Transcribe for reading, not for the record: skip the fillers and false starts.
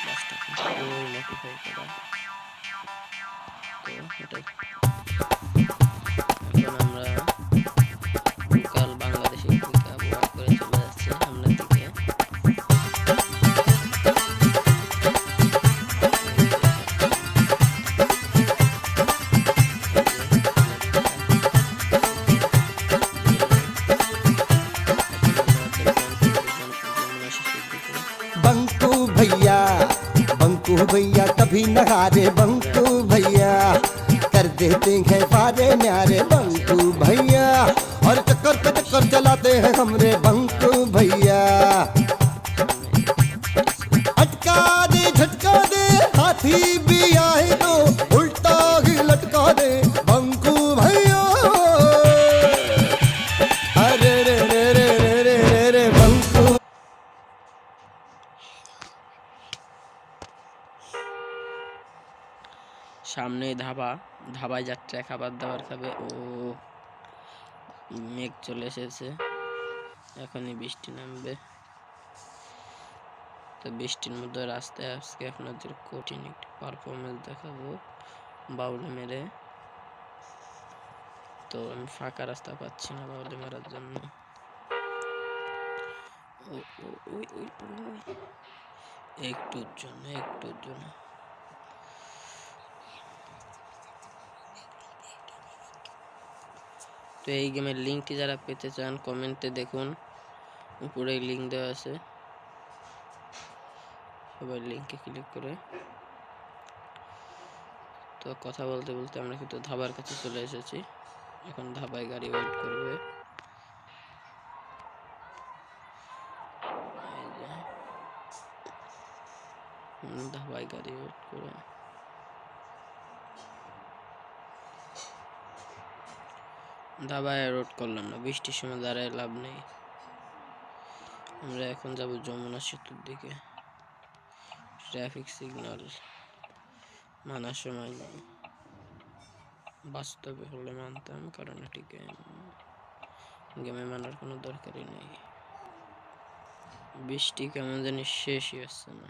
বাসটা মডিফাই করা। তো এটা এখন আমরা লোকাল বাংলাদেশি ব্যবহার করে চলে যাচ্ছি সামনের দিকে। बंकू भैया कभी न हारे, बंकू भैया कर देते हैं पारे न्यारे, बंकू भैया और चक्कर पे चक्कर चलाते हैं हमरे बंकू भैया। अटका दे झटका दे हाथी भी आए तो उल्टा ही लटका दे बंकू भैया। अरे रे रे रे रे रे रे रे बंकू। সামনে ধাবায় যাত্রা খাবার দাবার খাবে। ও মেঘ চলে এসেছে, এখনই বৃষ্টি নামবে। তো বৃষ্টির মধ্যে রাস্তায় আজকে আপনাদের কঠিন একটি পারফরমেন্স দেখাবো বাউলে মেরে। তো আমি ফাঁকা রাস্তা পাচ্ছি না বাউলে মারার জন্য। একটুর জন্য তো এই গেমের লিঙ্কটি যারা পেতে চান কমেন্টে দেখুন, উপরে লিঙ্ক দেওয়া আছে, সবাই লিঙ্কে ক্লিক করে। তো কথা বলতে বলতে আমরা কিন্তু ধাবার কাছে চলে এসেছি। এখন ধাবায় গাড়ি ওয়েট করবে। ধাবায় গাড়ি ওয়েট করে ধাবায় রোড করলাম না, বৃষ্টির সময় দাঁড়ায় লাভ নেই। আমরা এখন যাব যমুনা সেতুর দিকে। ট্রাফিক সিগন্যাল মানার সময় বাস্তবে হলে মানতাম, কারণ এটি গেমে মানার কোনো দরকারই নেই। বৃষ্টি কেমন জানি শেষই হচ্ছে না।